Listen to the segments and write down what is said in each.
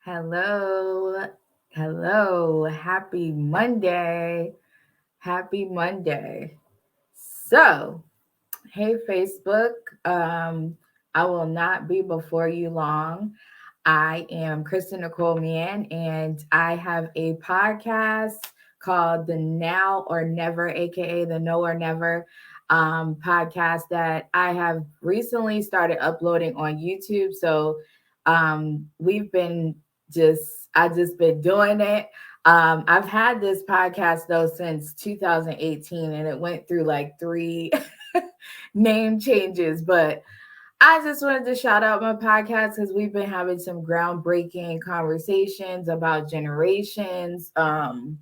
Hello. Hello. Happy Monday. Happy Monday. So, hey, Facebook. I will not be before you long. I am Kristen Nicole Mann, and I have a podcast called the Now or Never, aka the No or Never podcast that I have recently started uploading on YouTube. So we've been I just been doing it. I've had this podcast though since 2018, and it went through like three name changes, but I just wanted to shout out my podcast because we've been having some groundbreaking conversations about generations, and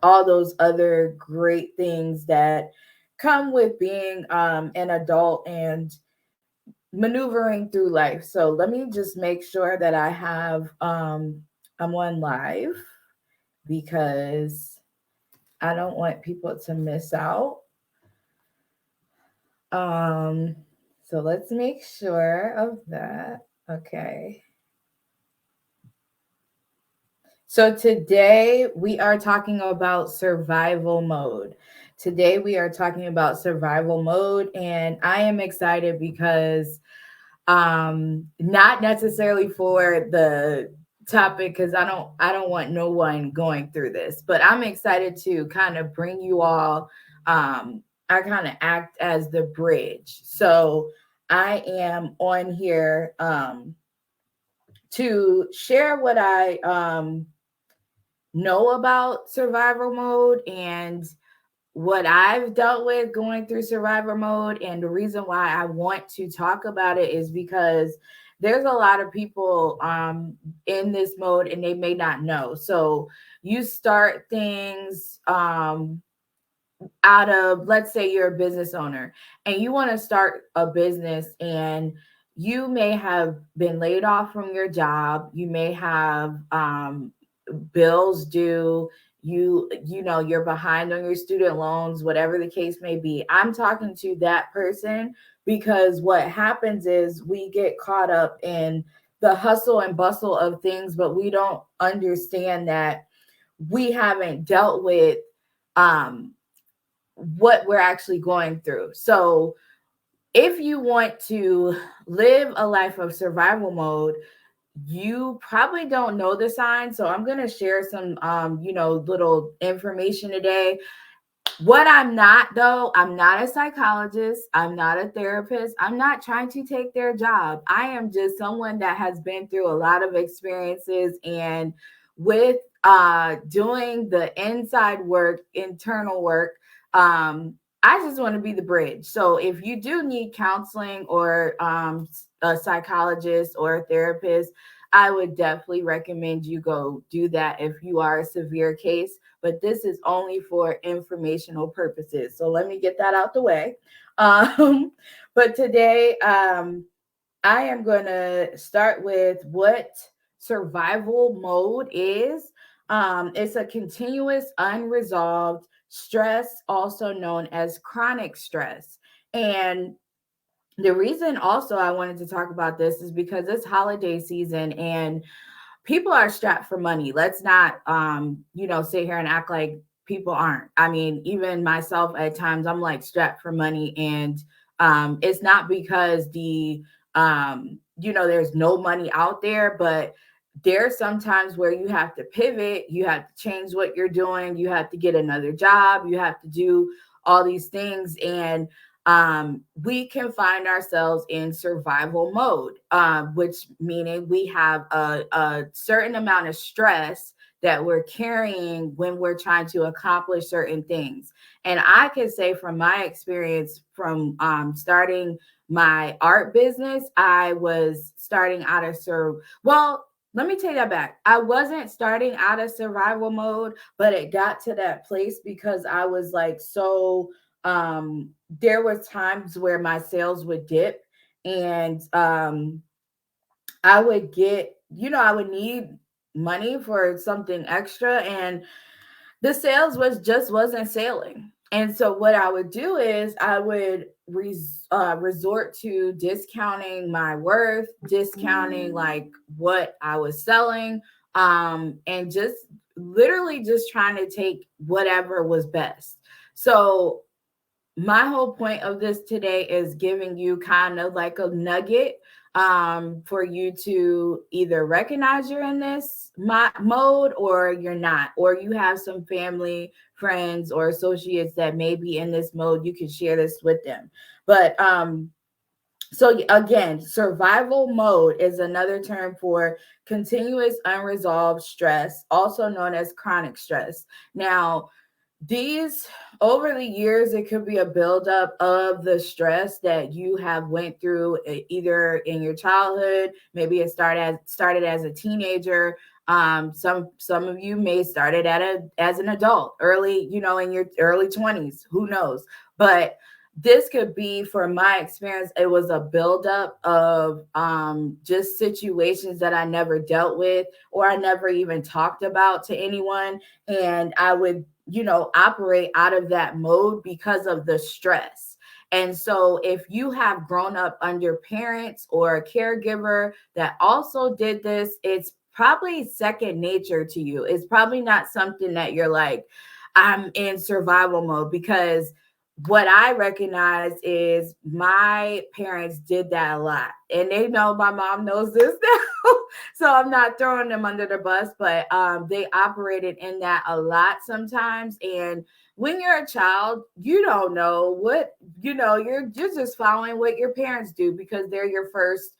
all those other great things that come with being an adult and maneuvering through life. So let me just make sure that I'm on live because I don't want people to miss out. Um, so let's make sure of that. Okay. So today we are talking about survival mode. Today we are talking about survival mode, and I am excited because not necessarily for the topic because I don't want no one going through this, but I'm excited to kind of bring you all I kind of act as the bridge. So I am on here to share what I know about survival mode and what I've dealt with going through survivor mode. And the reason why I want to talk about it is because there's a lot of people in this mode and they may not know. So you start things out of, let's say you're a business owner and you want to start a business, and you may have been laid off from your job. You may have bills due. You know you're behind on your student loans, whatever the case may be. I'm talking to that person because what happens is we get caught up in the hustle and bustle of things, but we don't understand that we haven't dealt with um what we're actually going through. So if you want to live a life of survival mode, you probably don't know the signs. So I'm going to share some little information today. What I'm not though, I'm not a psychologist, I'm not a therapist, I'm not trying to take their job. I am just someone that has been through a lot of experiences, and with doing the inside work, internal work, I just want to be the bridge. So if you do need counseling or a psychologist or a therapist, I would definitely recommend you go do that if you are a severe case, but this is only for informational purposes. So let me get that out the way. Um, but today, I am going to start with what survival mode is. It's a continuous, unresolved stress, also known as chronic stress. And the reason also I wanted to talk about this is because it's holiday season and people are strapped for money. Let's not sit here and act like people aren't. I mean, even myself at times I'm like strapped for money, and it's not because there's no money out there, but there's sometimes where you have to pivot, you have to change what you're doing, you have to get another job, you have to do all these things, and we can find ourselves in survival mode, which meaning we have a certain amount of stress that we're carrying when we're trying to accomplish certain things. And I can say from my experience from starting my art business, I was starting out of well, let me take that back. I wasn't starting out of survival mode, but it got to that place because I was like so there was times where my sales would dip, and I would get, I would need money for something extra, and the sales wasn't sailing. And so what I would do is I would resort to discounting my worth, discounting like what I was selling, and just literally just trying to take whatever was best. So my whole point of this today is giving you kind of like a nugget for you to either recognize you're in this mode or you're not, or you have some family, friends, or associates that may be in this mode. You can share this with them. But so again, survival mode is another term for continuous unresolved stress, also known as chronic stress. Now, these over the years, it could be a buildup of the stress that you have went through either in your childhood. Maybe it started as a teenager. Some of you may started as an adult, early, in your early 20s. Who knows? But this could be, from my experience, it was a buildup of just situations that I never dealt with or I never even talked about to anyone. And I would operate out of that mode because of the stress. And so if you have grown up under parents or a caregiver that also did this, it's probably second nature to you. It's probably not something that you're like, I'm in survival mode, because what I recognize is my parents did that a lot. And they know my mom knows this now. So I'm not throwing them under the bus, but they operated in that a lot sometimes. And when you're a child, you don't know what, you're just following what your parents do because they're your first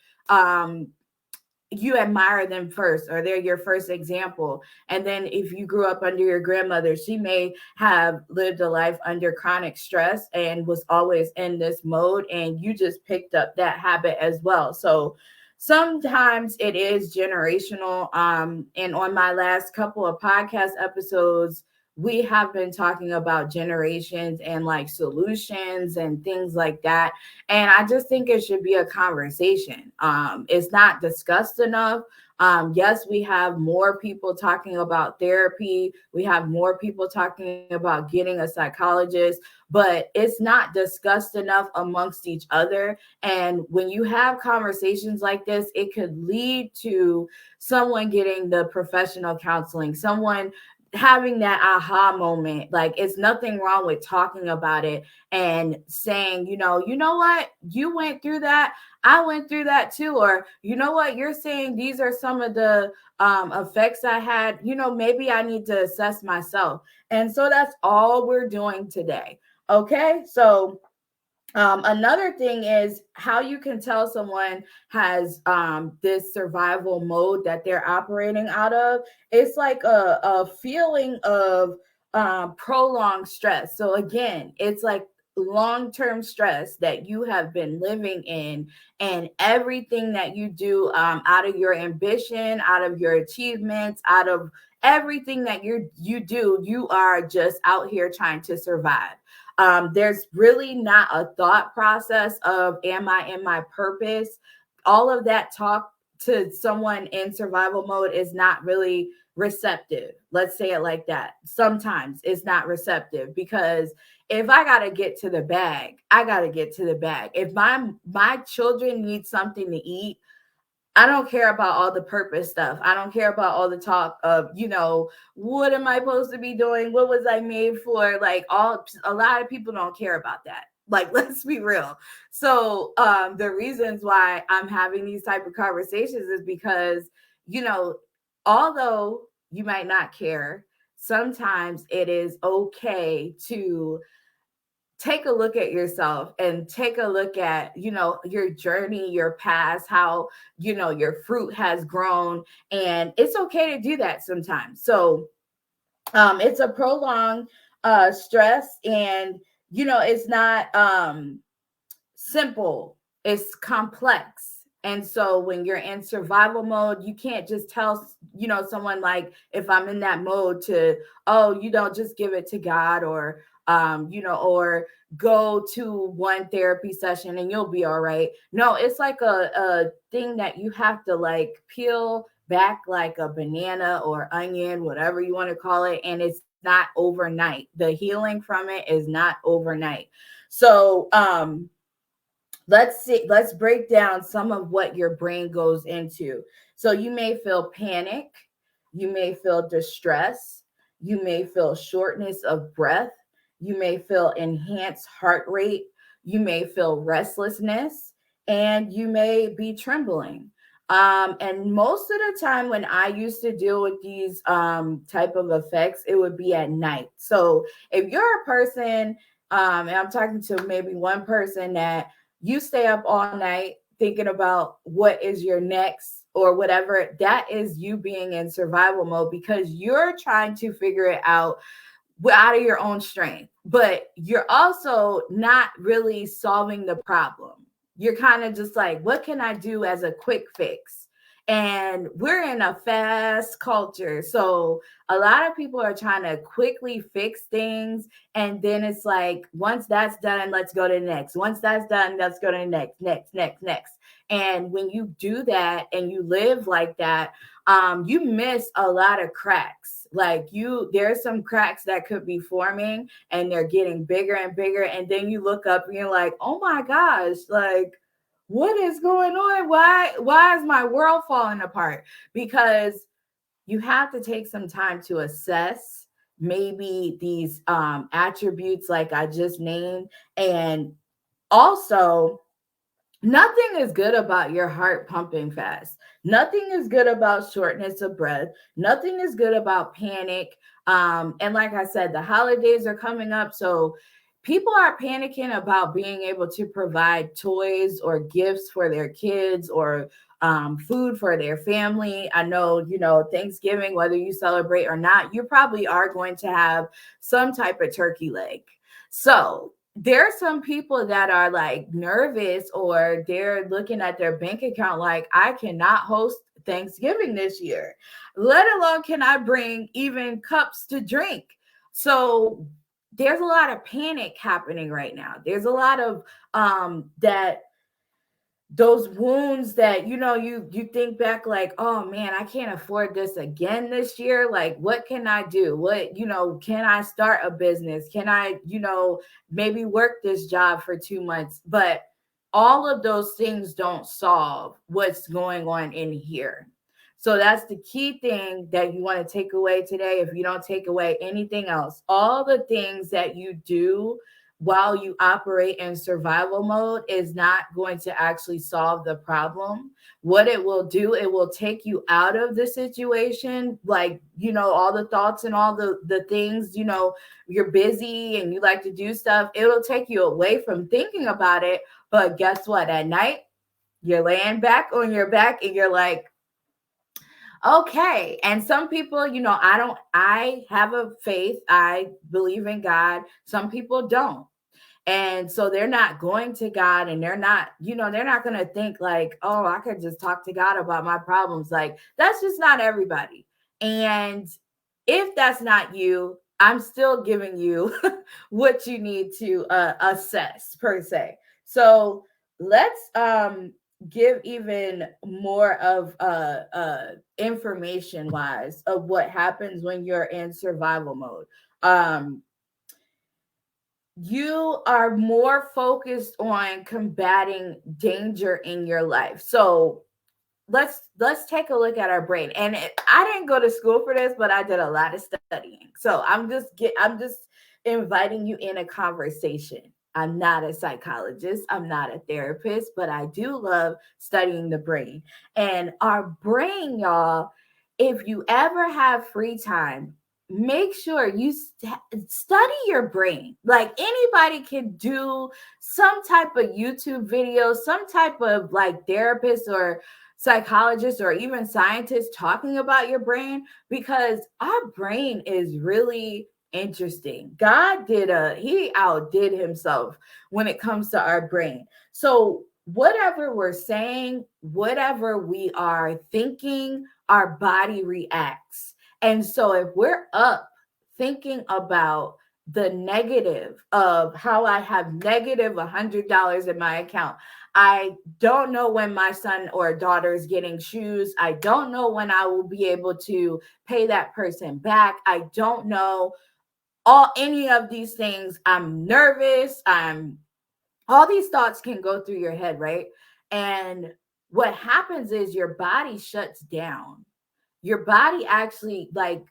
you admire them first, or they're your first example. And then if you grew up under your grandmother, she may have lived a life under chronic stress and was always in this mode, and you just picked up that habit as well. So sometimes it is generational. And on my last couple of podcast episodes, we have been talking about generations and like solutions and things like that. And I just think it should be a conversation. It's not discussed enough. Yes, we have more people talking about therapy. We have more people talking about getting a psychologist, but it's not discussed enough amongst each other. And when you have conversations like this, it could lead to someone getting the professional counseling, someone having that aha moment. Like, it's nothing wrong with talking about it and saying, you know what, you went through that, I went through that too. Or, you know what, you're saying these are some of the effects I had, maybe I need to assess myself. And so that's all we're doing today. Okay, so another thing is how you can tell someone has this survival mode that they're operating out of. It's like a feeling of prolonged stress. So again, it's like long-term stress that you have been living in, and everything that you do out of your ambition, out of your achievements, out of everything that you do, you are just out here trying to survive. There's really not a thought process of, am I in my purpose? All of that talk to someone in survival mode is not really receptive. Let's say it like that. Sometimes it's not receptive, because if I got to get to the bag, I got to get to the bag. If my children need something to eat, I don't care about all the purpose stuff. I don't care about all the talk of, what am I supposed to be doing? What was I made for? Like, a lot of people don't care about that. Like, let's be real. So the reasons why I'm having these type of conversations is because, although you might not care, sometimes it is okay to take a look at yourself and take a look at, your journey, your past, how, your fruit has grown. And it's okay to do that sometimes. So it's a prolonged stress, and, it's not simple, it's complex. And so when you're in survival mode, you can't just tell, someone, like, if I'm in that mode, to, oh, just give it to God, or or go to one therapy session and you'll be all right. No, it's like a thing that you have to like peel back like a banana or onion, whatever you want to call it. And it's not overnight. The healing from it is not overnight. So let's break down some of what your brain goes into. So you may feel panic, you may feel distress, you may feel shortness of breath, you may feel enhanced heart rate, you may feel restlessness, and you may be trembling. And most of the time when I used to deal with these type of effects, it would be at night. So if you're a person, and I'm talking to maybe one person that you stay up all night thinking about what is your next or whatever, that is you being in survival mode because you're trying to figure it out of your own strength, but you're also not really solving the problem. You're kind of just like, what can I do as a quick fix? And we're in a fast culture. So a lot of people are trying to quickly fix things. And then it's like, once that's done, let's go to the next. Once that's done, let's go to the next. And when you do that and you live like that, you miss a lot of cracks. Like there's some cracks that could be forming and they're getting bigger and bigger. And then you look up and you're like, oh my gosh, like what is going on? Why is my world falling apart? Because you have to take some time to assess maybe these attributes like I just named. And also, nothing is good about your heart pumping fast. Nothing is good about shortness of breath. Nothing is good about panic. And like I said, the holidays are coming up. So people are panicking about being able to provide toys or gifts for their kids or food for their family. I know, Thanksgiving, whether you celebrate or not, you probably are going to have some type of turkey leg. So there are some people that are like nervous or they're looking at their bank account like, I cannot host Thanksgiving this year, let alone can I bring even cups to drink. So there's a lot of panic happening right now. There's a lot of that those wounds that you think back like, oh man, I can't afford this again this year. Like, what can I do? Can I start a business? Can I maybe work this job for 2 months? But all of those things don't solve what's going on in here. So that's the key thing that you want to take away today. If you don't take away anything else, all the things that you do while you operate in survival mode is not going to actually solve the problem. What it will do, it will take you out of the situation. Like, all the thoughts and all the things, you're busy and you like to do stuff. It'll take you away from thinking about it. But guess what? At night, you're laying back on your back and you're like, okay. And some people, I have a faith. I believe in God. Some people don't. And so they're not going to God and they're not going to think like, oh, I could just talk to God about my problems. Like, that's just not everybody. And if that's not you, I'm still giving you what you need to assess per se. So let's give even more of information wise of what happens when you're in survival mode. You are more focused on combating danger in your life. So let's take a look at our brain. And I didn't go to school for this, but I did a lot of studying. So I'm just inviting you in a conversation. I'm not a psychologist, I'm not a therapist, but I do love studying the brain. And our brain, y'all, if you ever have free time, make sure you study your brain. Like, anybody can do some type of YouTube video, some type of like therapist or psychologist or even scientists talking about your brain, because our brain is really interesting. He outdid himself when it comes to our brain. So whatever we're saying, whatever we are thinking, our body reacts. And so if we're up thinking about the negative of how I have negative $100 in my account, I don't know when my son or daughter is getting shoes. I don't know when I will be able to pay that person back. I don't know any of these things. I'm nervous. I'm all these thoughts can go through your head, right? And what happens is your body shuts down. Your body actually like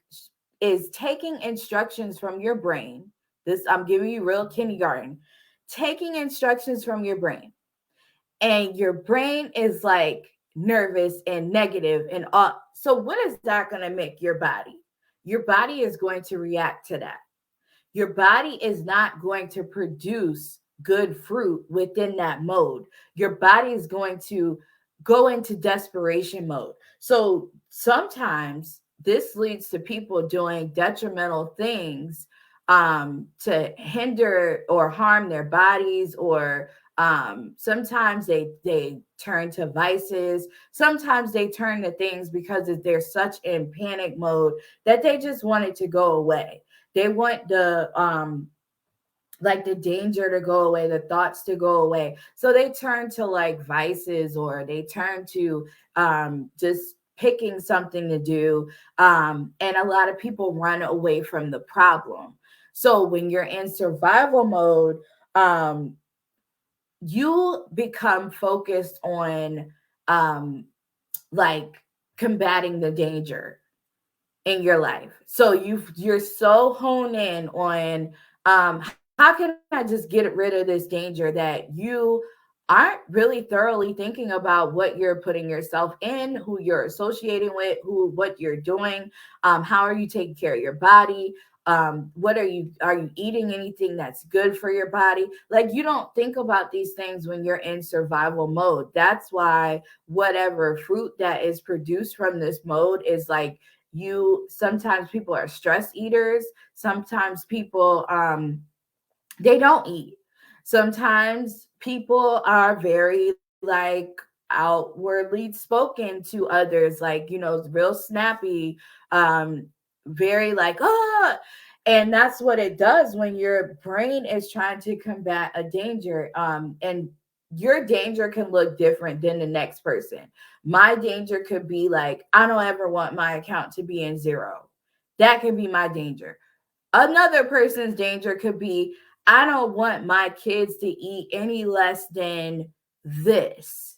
is taking instructions from your brain. This I'm giving you real kindergarten. Taking instructions from your brain. And your brain is like nervous and negative and all. So what is that going to make your body? Your body is going to react to that. Your body is not going to produce good fruit within that mode. Your body is going to go into desperation mode. So sometimes this leads to people doing detrimental things to hinder or harm their bodies, or sometimes they turn to vices. Sometimes they turn to things because they're such in panic mode that they just want it to go away. They want the like the danger to go away, the thoughts to go away. So they turn to like vices, or they turn to just picking something to do. And a lot of people run away from the problem. So when you're in survival mode, um, you become focused on um, like combating the danger in your life. So you're so honed in on how can I just get rid of this danger that you aren't really thoroughly thinking about what you're putting yourself in, who you're associating with, what you're doing, how are you taking care of your body, what are you eating anything that's good for your body? Like you don't think about these things when you're in survival mode. That's why whatever fruit that is produced from this mode is like, you sometimes people are stress eaters, sometimes people they don't eat, sometimes people are very like outwardly spoken to others, like real snappy, um very like and that's what it does when your brain is trying to combat a danger. And your danger can look different than the next person. My danger could be like, I don't ever want my account to be in zero. That can be my danger. Another person's danger could be, I don't want my kids to eat any less than this.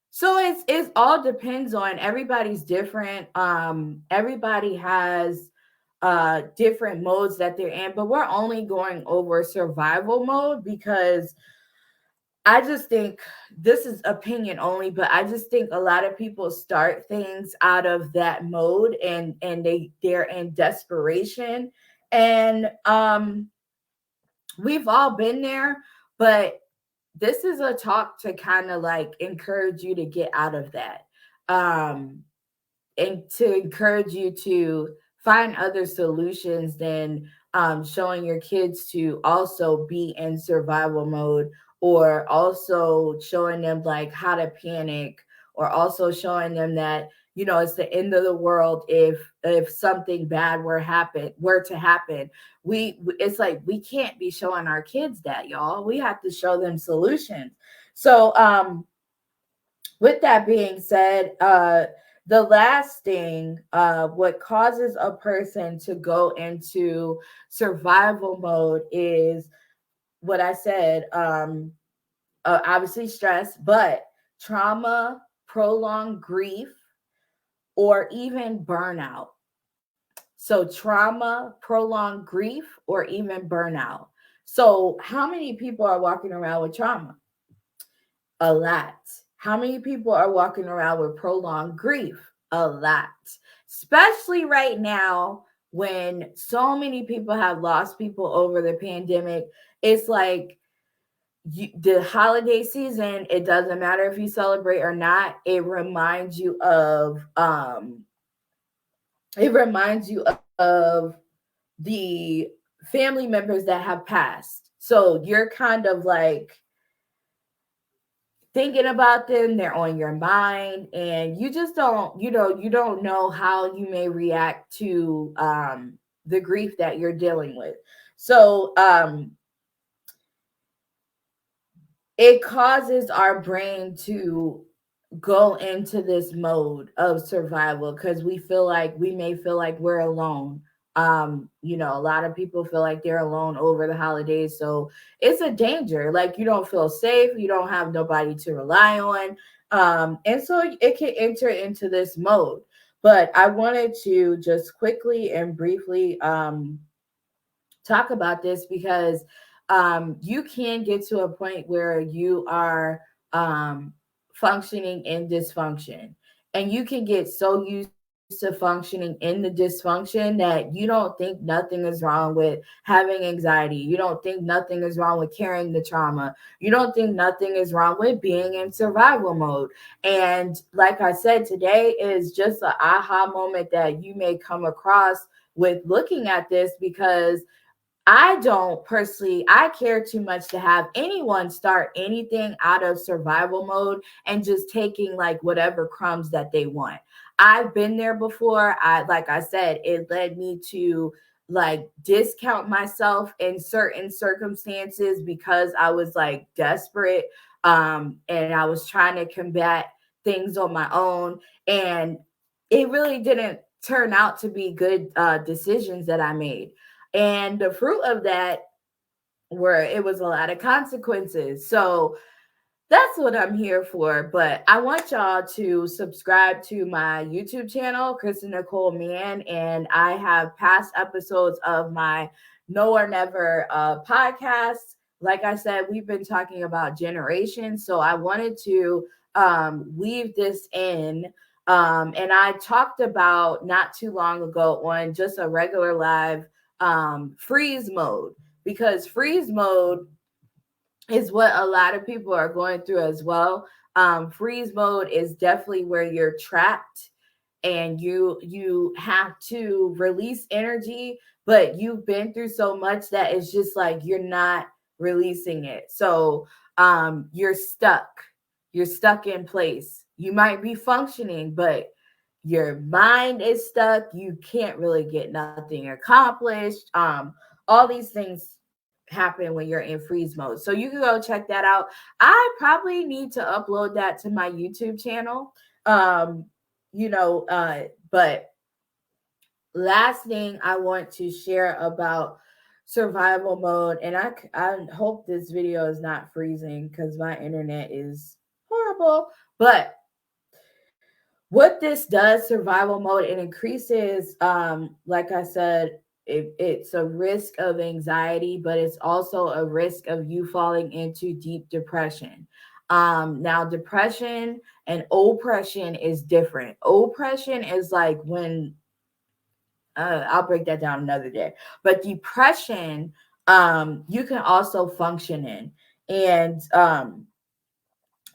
So it's all depends on, everybody's different. Everybody has different modes that they're in, but we're only going over survival mode because I just think, this is opinion only, but I just think a lot of people start things out of that mode, and they're in desperation. And we've all been there, but this is a talk to kind of like encourage you to get out of that. Um and to encourage you to find other solutions than showing your kids to also be in survival mode, or also showing them like how to panic, or also showing them that it's the end of the world if something bad were to happen. It's like we can't be showing our kids that, y'all. We have to show them solutions. So with that being said, the last thing, what causes a person to go into survival mode is what I said. Obviously, stress, but trauma, prolonged grief, or even burnout. So, trauma, prolonged grief, or even burnout. So, how many people are walking around with trauma? A lot. How many people are walking around with prolonged grief? A lot. Especially right now when so many people have lost people over the pandemic. It's like the holiday season, it doesn't matter if you celebrate or not. It reminds you of the family members that have passed. So you're kind of like thinking about them, they're on your mind, and you just don't you don't know how you may react to the grief that you're dealing with. So it causes our brain to go into this mode of survival because we may feel like we're alone. A lot of people feel like they're alone over the holidays. So it's a danger. Like you don't feel safe, you don't have nobody to rely on. And so it can enter into this mode. But I wanted to just quickly and briefly talk about this because you can get to a point where you are functioning in dysfunction. And you can get so used to functioning in the dysfunction that you don't think nothing is wrong with having anxiety. You don't think nothing is wrong with carrying the trauma. You don't think nothing is wrong with being in survival mode. And like I said, today is just an aha moment that you may come across with looking at this because I don't personally, I care too much to have anyone start anything out of survival mode and just taking like whatever crumbs that they want. I've been there before. Like I said, it led me to like discount myself in certain circumstances because I was like desperate and I was trying to combat things on my own, and it really didn't turn out to be good decisions that I made. And the fruit of that were it was a lot of consequences. So that's what I'm here for. But I want y'all to subscribe to my YouTube channel, Kristen Nicole Mann, and I have past episodes of my No or Never podcast. Like I said, we've been talking about generations, so I wanted to weave this in. And I talked about not too long ago on just a regular live freeze mode, because freeze mode is what a lot of people are going through as well. Freeze mode is definitely where you're trapped and you have to release energy, but you've been through so much that it's just like you're not releasing it. So you're stuck. You're stuck in place. You might be functioning, but your mind is stuck. You can't really get nothing accomplished. All these things happen when you're in freeze mode. So you can go check that out. I probably need to upload that to my YouTube channel. Um, but last thing I want to share about survival mode, and I hope this video is not freezing because my internet is horrible. But what this does, survival mode, it increases, like I said, it's a risk of anxiety, but it's also a risk of you falling into deep depression. Now depression and oppression is different. Oppression is like when I'll break that down another day. But depression, you can also function in, and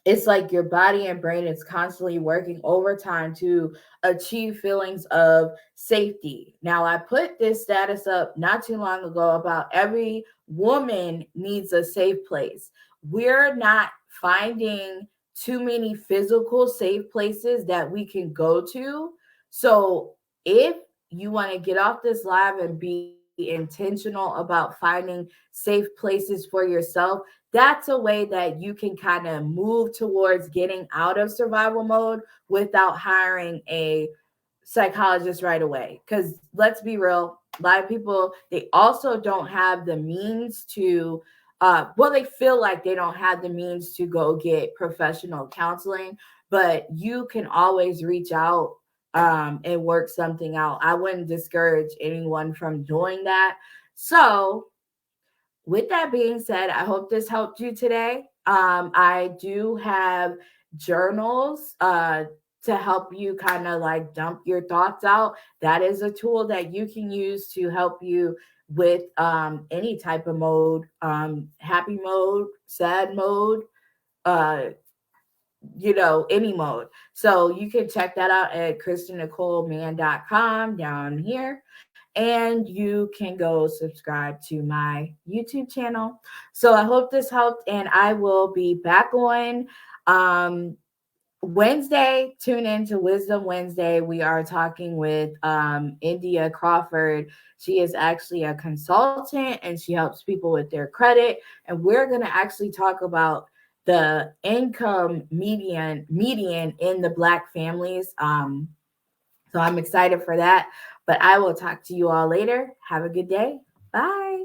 it's like your body and brain is constantly working overtime to achieve feelings of safety. Now, I put this status up not too long ago about every woman needs a safe place. We're not finding too many physical safe places that we can go to. So, if you want to get off this live and be intentional about finding safe places for yourself, that's a way that you can kind of move towards getting out of survival mode without hiring a psychologist right away. Because let's be real, a lot of people, they also don't have the means to they feel like they don't have the means to go get professional counseling, but you can always reach out and work something out. I wouldn't discourage anyone from doing that. So with that being said, I hope this helped you today. I do have journals to help you kind of like dump your thoughts out. That is a tool that you can use to help you with any type of mode, happy mode, sad mode, uh, any mode. So you can check that out at KristenNicoleMann.com down here. And you can go subscribe to my YouTube channel. So I hope this helped, and I will be back on Wednesday. Tune in to Wisdom Wednesday. We are talking with India Crawford. She is actually a consultant and she helps people with their credit. And we're going to actually talk about the income median in the Black families. So I'm excited for that. But I will talk to you all later. Have a good day. Bye.